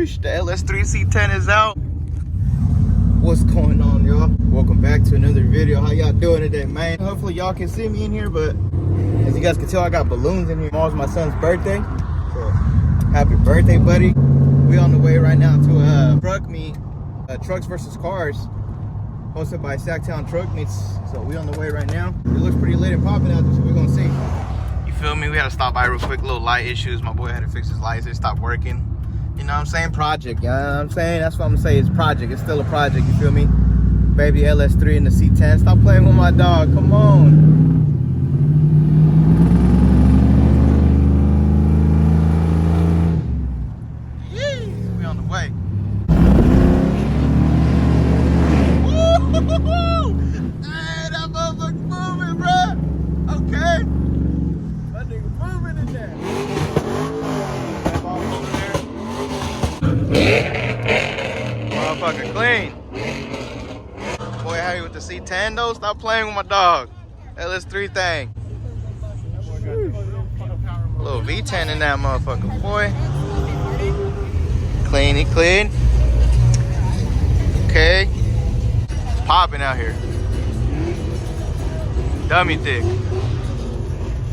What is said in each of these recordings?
Sheesh, the LS3 C10 is out. What's going on, y'all? Welcome back to another video. How y'all doing today, man? Hopefully y'all can see me in here, but as you guys can tell, I got balloons in here. Tomorrow's my son's birthday, so happy birthday, buddy. We on the way right now to a truck meet, Trucks versus Cars, hosted by Sacktown Truck Meets. So we on the way right now. It looks pretty lit and popping out there, so we're gonna see. You feel me? We had to stop by real quick, little light issues. My boy had to fix his lights, it stopped working. You know what I'm saying? Project, you know what I'm saying? That's what I'm gonna say, it's project. It's still a project, you feel me? Baby LS3 and the C10. Stop playing with my dog, come on. We on the way. Woo! Hey, that motherfucker moving, bro. Okay. That nigga moving in there. Motherfucker clean. Boy, how you with the C10 though? Stop playing with my dog. LS3 thing. Little V10 in that motherfucker, boy. Clean, he clean. Okay. It's popping out here. Dummy thick.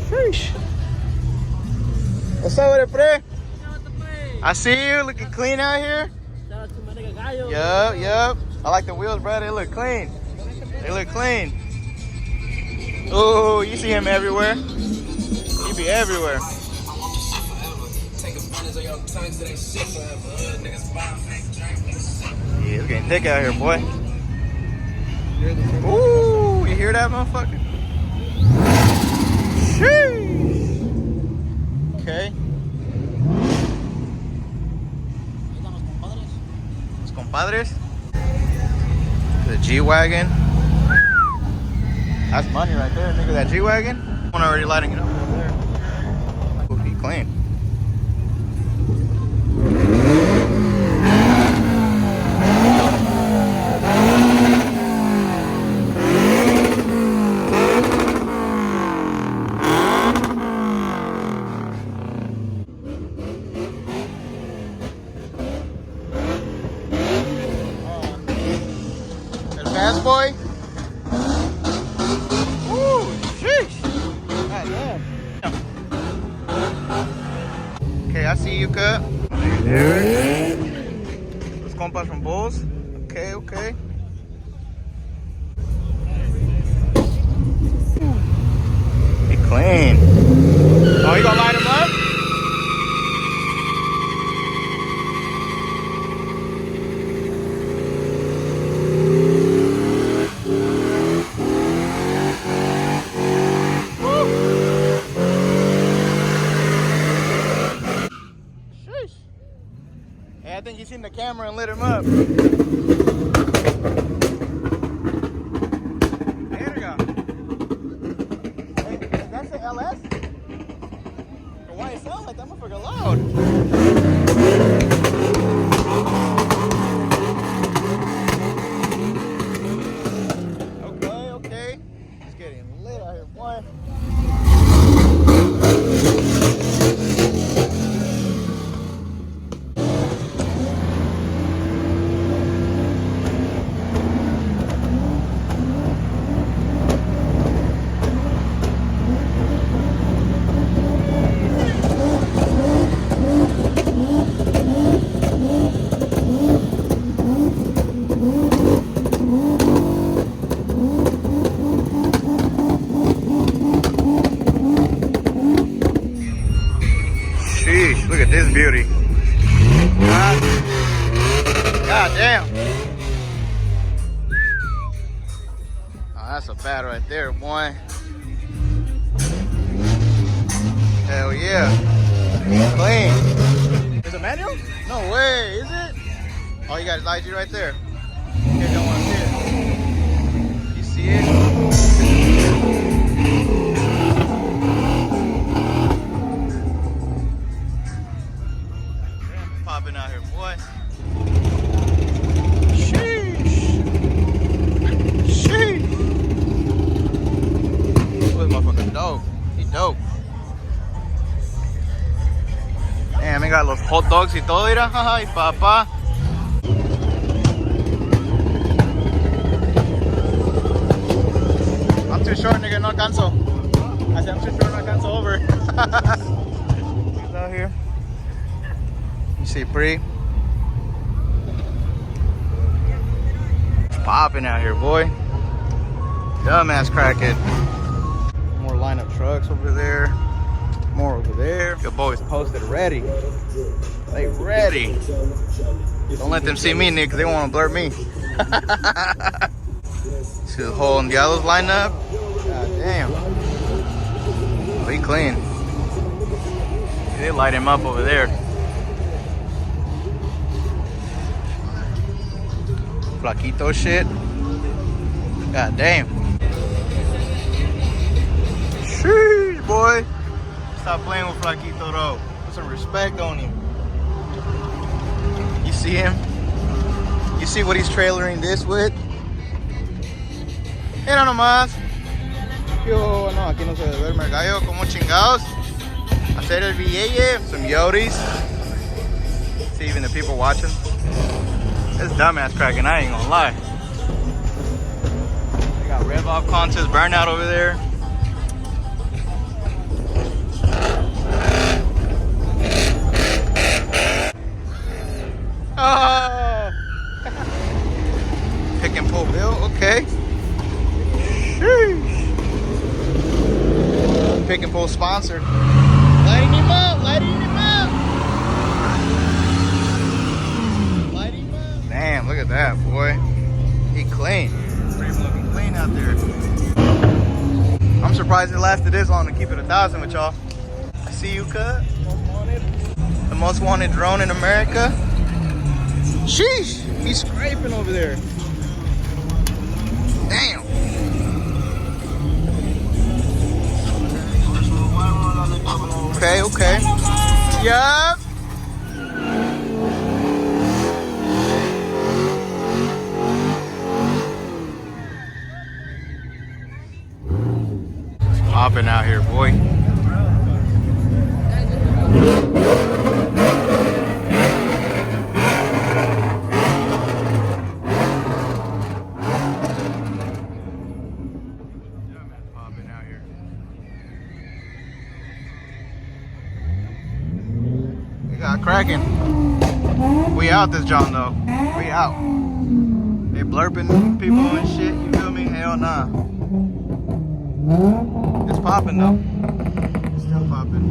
Sheesh. What's up with it, Pre? I see you looking clean out here. Shout out to my nigga Gallo. Yup. I like the wheels, bro. They look clean. They look clean. Oh, you see him everywhere. He be everywhere. Yeah, it's getting thick out here, boy. Ooh, you hear that, motherfucker? Sheesh. Okay. Los compadres. The G-Wagon. That's money right there, nigga. That G-Wagon. One already lighting it up over there. Will be clean. Fast boy. Ooh, sheesh. God damn. Okay, I see you, cut. There. Los compas from Bulls. Okay, okay. Be clean. Oh, you gonna light him up? Hey, I think you seen the camera and lit him up. There we go. Hey, does that say LS? Or why it sound like that motherfucker loud? Okay, okay. It's getting lit out here, boy. Look at this beauty. God damn. Oh, that's a bad right there, boy. Hell yeah. Clean. Is it manual? No way, is it? Oh, you got his IG right there. You don't want to see it. You see it? Popping out here, boy. Sheesh. Sheesh. This motherfucker dope. He dope. Damn, got los hot dogs y todo, mira. Ay, papá. I'm too short, nigga, no alcanzo. I said I'm too short, no alcanzo over. He's out here. You see Bree? It's popping out here, boy. Dumbass crackhead. More lineup trucks over there. More over there. Your boys posted ready. They ready. Don't let them see me, nigga, because they want to blur me. See the whole Diablos lineup? God damn. Be clean. They light him up over there. Flaquito shit. God damn. Sheesh, boy. Stop playing with Flaquito though. Put some respect on him. You see him? You see what he's trailering this with? Mira nomás. Yo, no, aquí no se debe ver mercado. Como chingados. Hacer el billete. Some yotis. See even the people watching. This dumbass cracking, I ain't gonna lie. They got rev off contest burnout over there. Oh! Pick and pull bill, okay. Sheesh. Pick and pull sponsor. Lighting him up, lighting him up. Lighting him up. Damn, look at that, boy. He clean. Pretty looking clean out there. I'm surprised it lasted this long to keep it 1,000 with y'all. I see you, cut. The most wanted drone in America. Sheesh, he's scraping over there. Damn. Okay, okay. Yup. Hopping out here, boy. Got cracking. We out this John though. We out. They blurping people and shit, you feel me? Hell nah. It's popping though. It's still popping.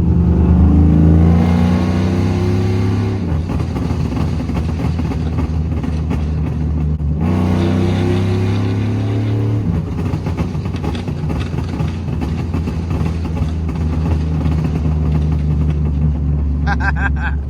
Ha ha ha ha.